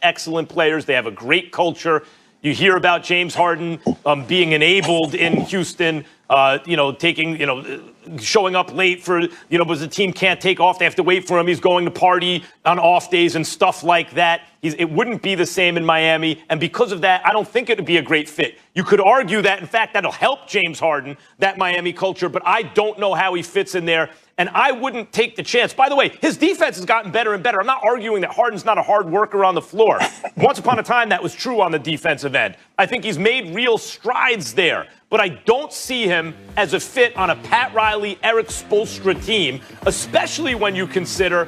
excellent players. They have a great culture. You hear about James Harden being enabled in Houston, showing up late for, because the team can't take off. They have to wait for him. He's going to party on off days and stuff like that. It wouldn't be the same in Miami. And because of that, I don't think it would be a great fit. You could argue that, in fact, that'll help James Harden, that Miami culture, but I don't know how he fits in there. And I wouldn't take the chance. By the way, his defense has gotten better and better. I'm not arguing that Harden's not a hard worker on the floor. Once upon a time, that was true on the defensive end. I think he's made real strides there. But I don't see him as a fit on a Pat Riley, Eric Spoelstra team, especially when you consider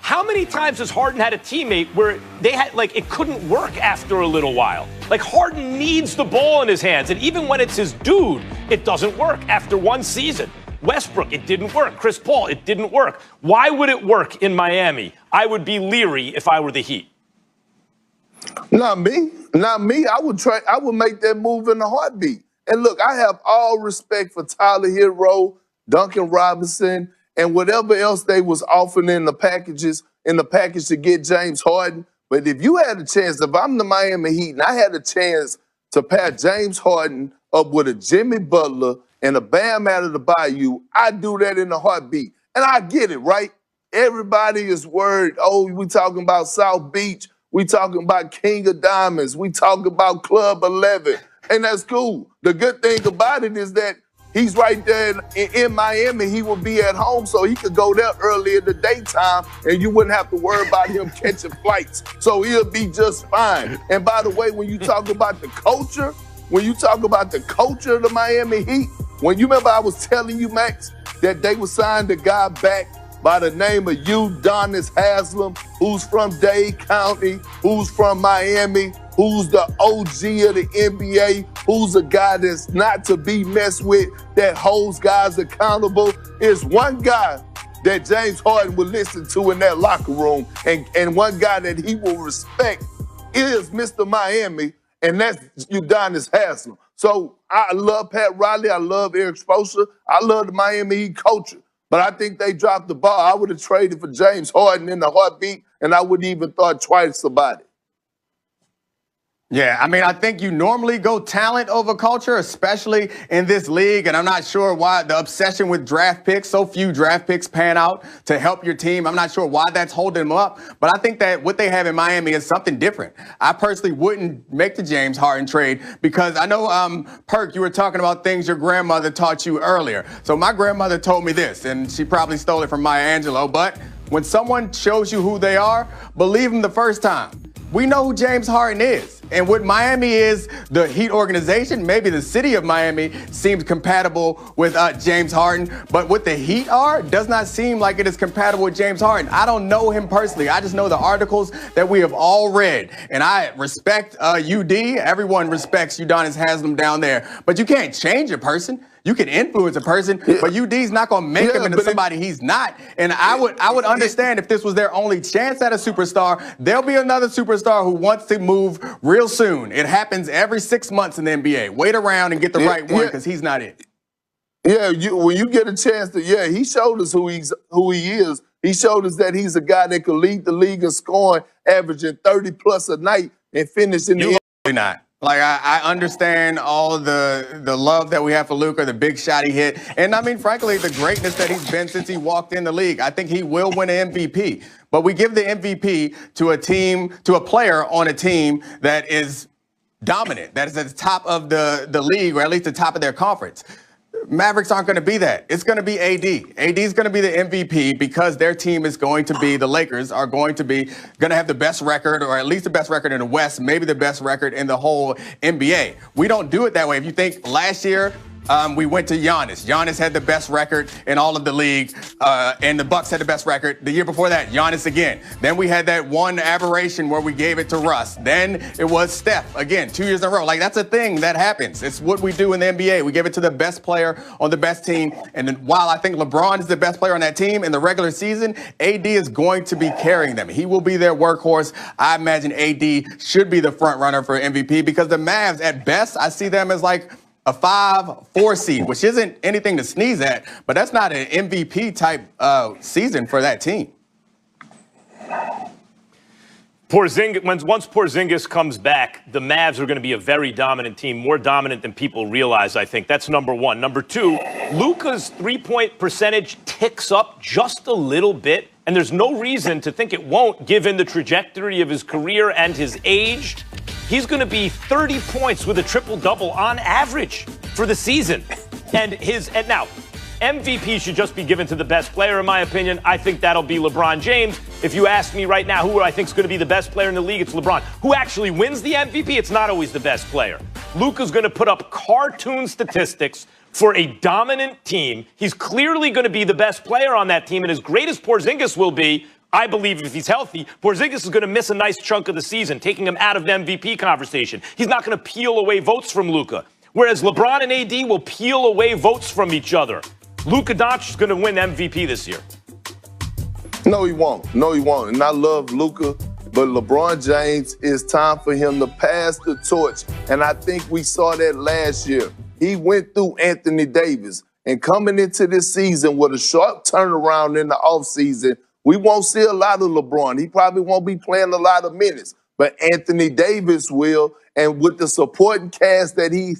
how many times has Harden had a teammate where they had, it couldn't work after a little while. Harden needs the ball in his hands. And even when it's his dude, it doesn't work after one season. Westbrook, it didn't work. Chris Paul, it didn't work. Why would it work in Miami? I would be leery if I were the Heat. Not me. I would make that move in a heartbeat. And look, I have all respect for Tyler Hero, Duncan Robinson, and whatever else they was offering in the package to get James Harden. But if you had a chance, if I'm the Miami Heat and I had a chance to pair James Harden up with a Jimmy Butler and a Bam out of the Bayou, I do that in a heartbeat. And I get it, right? Everybody is worried. Oh, we talking about South Beach. We talking about King of Diamonds. We talking about Club 11. And that's cool. The good thing about it is that he's right there in Miami. He will be at home, so he could go there early in the daytime, and you wouldn't have to worry about him catching flights. So he'll be just fine. And by the way, when you talk about the culture, of the Miami Heat, when you remember I was telling you, Max, that they would sign the guy back by the name of Udonis Haslem, who's from Dade County, who's from Miami, who's the OG of the NBA, who's a guy that's not to be messed with, that holds guys accountable. Is one guy that James Harden will listen to in that locker room, and one guy that he will respect is Mr. Miami, and that's Udonis Haslem. So I love Pat Riley. I love Eric Spoelstra. I love the Miami Heat culture. But I think they dropped the ball. I would have traded for James Harden in a heartbeat, and I wouldn't even thought twice about it. Yeah, I mean, I think you normally go talent over culture, especially in this league. And I'm not sure why the obsession with draft picks, so few draft picks pan out to help your team. I'm not sure why that's holding them up. But I think that what they have in Miami is something different. I personally wouldn't make the James Harden trade because I know, Perk, you were talking about things your grandmother taught you earlier. So my grandmother told me this, and she probably stole it from Maya Angelou. But when someone shows you who they are, believe them the first time. We know who James Harden is. And what Miami is, the Heat organization, maybe the city of Miami seems compatible with James Harden. But what the Heat are does not seem like it is compatible with James Harden. I don't know him personally. I just know the articles that we have all read. And I respect UD. Everyone respects Udonis Haslem down there. But you can't change a person. You can influence a person, but UD's not going to make him into somebody he's not. And I would understand if this was their only chance at a superstar. There'll be another superstar who wants to move real soon. It happens every 6 months in the NBA. Wait around and get the right one because he's not it. Yeah, when you get a chance to, he showed us who he is. He showed us that he's a guy that could lead the league in scoring, averaging 30 plus a night and finishing the not. Like, I understand all the love that we have for Luka, the big shot he hit. And, I mean, frankly, the greatness that he's been since he walked in the league. I think he will win an MVP. But we give the MVP to a player on a team that is dominant, that is at the top of the league, or at least the top of their conference. Mavericks aren't going to be that. It's going to be AD. AD is going to be the MVP because their team is going to be, the Lakers are going to have the best record, or at least the best record in the West, maybe the best record in the whole NBA. We don't do it that way. If you think last year, we went to Giannis. Giannis had the best record in all of the league, and the Bucks had the best record. The year before that, Giannis again. Then we had that one aberration where we gave it to Russ. Then it was Steph again, 2 years in a row. Like, that's a thing that happens. It's what we do in the NBA. We give it to the best player on the best team. And then while I think LeBron is the best player on that team in the regular season, AD is going to be carrying them. He will be their workhorse. I imagine AD should be the front runner for MVP because the Mavs, at best, I see them as like a 5-4 seed, which isn't anything to sneeze at, but that's not an MVP type season for that team. Once Porzingis comes back, the Mavs are going to be a very dominant team, more dominant than people realize, I think. That's number one. Number two, Luka's three-point percentage ticks up just a little bit, and there's no reason to think it won't, given the trajectory of his career and his age. He's going to be 30 points with a triple-double on average for the season. And now, MVP should just be given to the best player, in my opinion. I think that'll be LeBron James. If you ask me right now who I think is going to be the best player in the league, it's LeBron. Who actually wins the MVP? It's not always the best player. Luka's going to put up cartoon statistics for a dominant team. He's clearly going to be the best player on that team, and as great as Porzingis will be, I believe if he's healthy, Porzingis is going to miss a nice chunk of the season, taking him out of the MVP conversation. He's not going to peel away votes from Luka, whereas LeBron and AD will peel away votes from each other. Luka Doncic is going to win MVP this year. No, he won't. No, he won't. And I love Luka, but LeBron James, it's time for him to pass the torch. And I think we saw that last year. He went through Anthony Davis. And coming into this season with a sharp turnaround in the offseason, we won't see a lot of LeBron. He probably won't be playing a lot of minutes. But Anthony Davis will. And with the supporting cast that he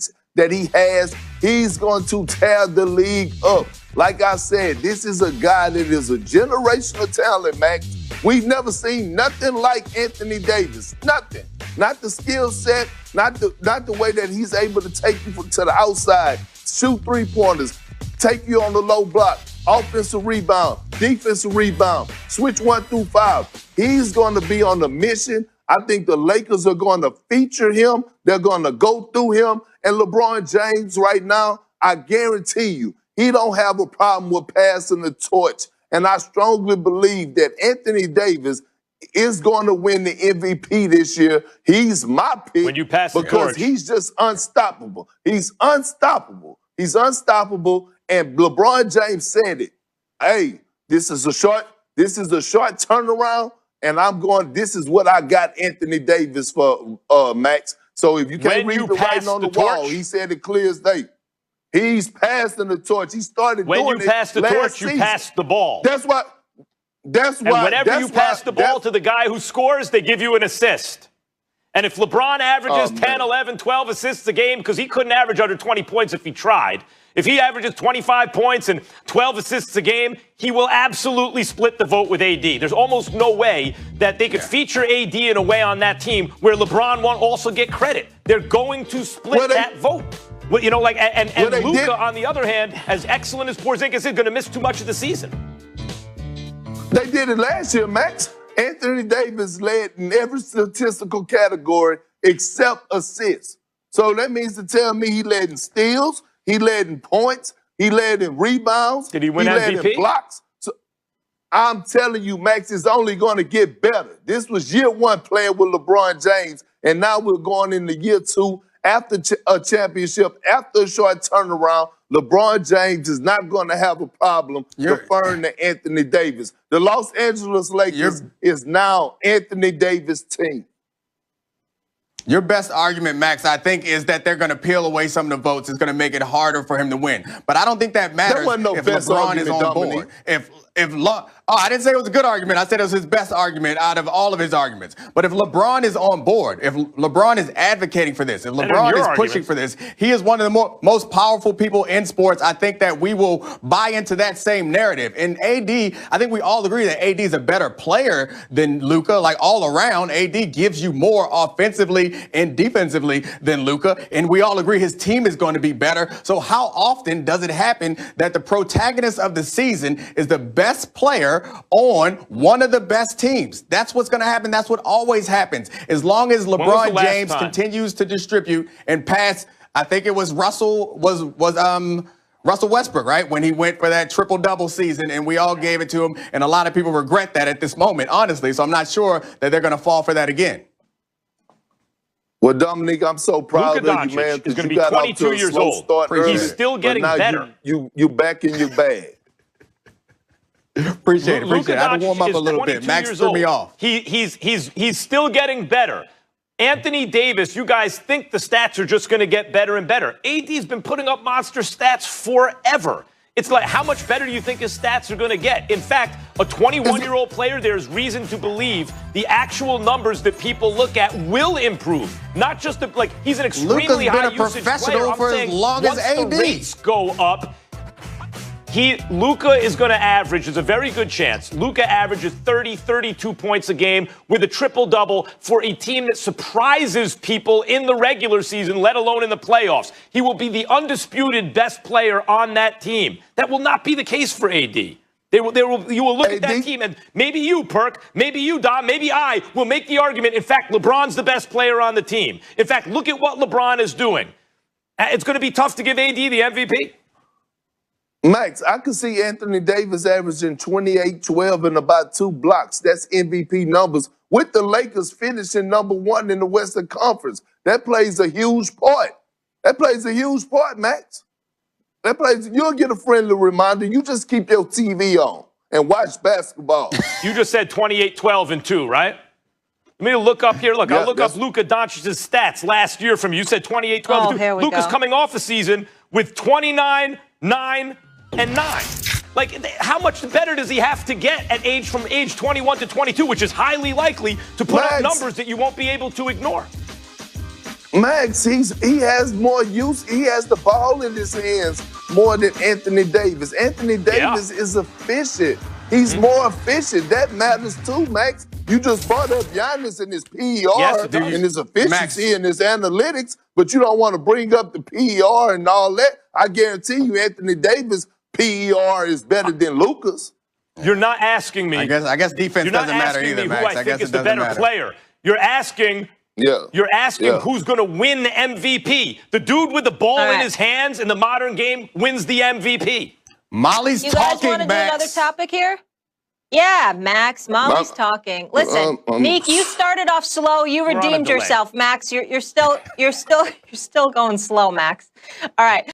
has, he's going to tear the league up. Like I said, this is a guy that is a generational talent, Max. We've never seen nothing like Anthony Davis. Nothing. Not the skill set, not the way that he's able to take you to the outside, shoot three-pointers, take you on the low block, offensive rebound, defensive rebound, switch 1 through 5. He's going to be on a mission. I think the Lakers are going to feature him. They're going to go through him. And LeBron James right now, I guarantee you, he don't have a problem with passing the torch. And I strongly believe that Anthony Davis is going to win the MVP this year. He's my pick when you pass the because torch. He's just unstoppable. He's unstoppable. He's unstoppable. And LeBron James said it. Hey, this is a short turnaround. And this is what I got Anthony Davis for, Max. So if you can't read the writing on the wall, he said it clear as day. He's passing the torch. He started doing it when you pass the torch, you pass the ball. That's why. And whenever you pass the ball to the guy who scores, they give you an assist. And if LeBron averages 10, 11, 12 assists a game, because he couldn't average under 20 points if he tried, if he averages 25 points and 12 assists a game, he will absolutely split the vote with AD. There's almost no way that they could feature AD in a way on that team where LeBron won't also get credit. They're going to split that vote. Well, you know, like, and Luka, on the other hand, as excellent as Porzingis is, going to miss too much of the season. They did it last year, Max. Anthony Davis led in every statistical category except assists. So that means to tell me he led in steals, he led in points, he led in rebounds. Did he win MVP? Led in blocks. So I'm telling you, Max, it's only going to get better. This was year one playing with LeBron James, and now we're going into year two after a championship, after a short turnaround. LeBron James is not going to have a problem deferring to Anthony Davis. The Los Angeles Lakers is now Anthony Davis' team. Your best argument, Max, I think, is that they're going to peel away some of the votes. It's going to make it harder for him to win. But I don't think that matters if LeBron is on board. I didn't say it was a good argument. I said it was his best argument out of all of his arguments. But if LeBron is on board, if LeBron is advocating for this, if LeBron is pushing for this, he is one of the most powerful people in sports. I think that we will buy into that same narrative. And AD, I think we all agree that AD is a better player than Luka. Like all around, AD gives you more offensively and defensively than Luka. And we all agree his team is going to be better. So how often does it happen that the protagonist of the season is the best player on one of the best teams? That's what's going to happen. That's what always happens. As long as LeBron James continues to distribute and pass, I think it was Russell Westbrook, right? When he went for that triple-double season, and we all gave it to him, and a lot of people regret that at this moment, honestly. So I'm not sure that they're going to fall for that again. Well, Dominique, I'm so proud of you, man. He's going to be 22 years old. He's still getting better. You back in your bag. Appreciate it. I had to warm up a little bit. Max threw me off. He's still getting better. Anthony Davis, you guys think the stats are just going to get better and better. AD's been putting up monster stats forever. It's like, how much better do you think his stats are going to get? In fact, a 21-year-old player, there's reason to believe the actual numbers that people look at will improve. Not just he's an extremely high usage player. For as long as AD. The rates go up, Luka is going to average, there's a very good chance, Luka averages 30, 32 points a game with a triple-double for a team that surprises people in the regular season, let alone in the playoffs. He will be the undisputed best player on that team. That will not be the case for AD. You will look at that team, and maybe you, Perk, maybe you, Dom, maybe I will make the argument, in fact, LeBron's the best player on the team. In fact, look at what LeBron is doing. It's going to be tough to give AD the MVP. Max, I could see Anthony Davis averaging 28, 12, and about 2 blocks. That's MVP numbers. With the Lakers finishing #1 in the Western Conference, that plays a huge part. That plays a huge part, Max. You'll get a friendly reminder. You just keep your TV on and watch basketball. You just said 28, 12, and 2, right? Let me look up here. Look, yeah, I'll look up Luka Doncic's stats last year from you. You said 28, 12, and 2. Luka's coming off the season with 29, 9, and 9. How much better does he have to get from age 21 to 22, which is highly likely to put up numbers that you won't be able to ignore? Max, he has more use. He has the ball in his hands more than Anthony Davis. Anthony Davis is efficient. He's more efficient. That matters too, Max. You just brought up Giannis and his PER and his efficiency and his analytics, but you don't want to bring up the PER and all that. I guarantee you Anthony Davis' PER is better than Luka's. You're not asking me. I guess defense doesn't matter either, Max. I think is the better player. You're asking who's going to win the MVP. The dude with the ball in his hands in the modern game wins the MVP. Molly's talking, Max. You guys want to do another topic here? Yeah, Max, Molly's talking. Listen, Meek, you started off slow. You redeemed yourself, Max. You're still going slow, Max. All right.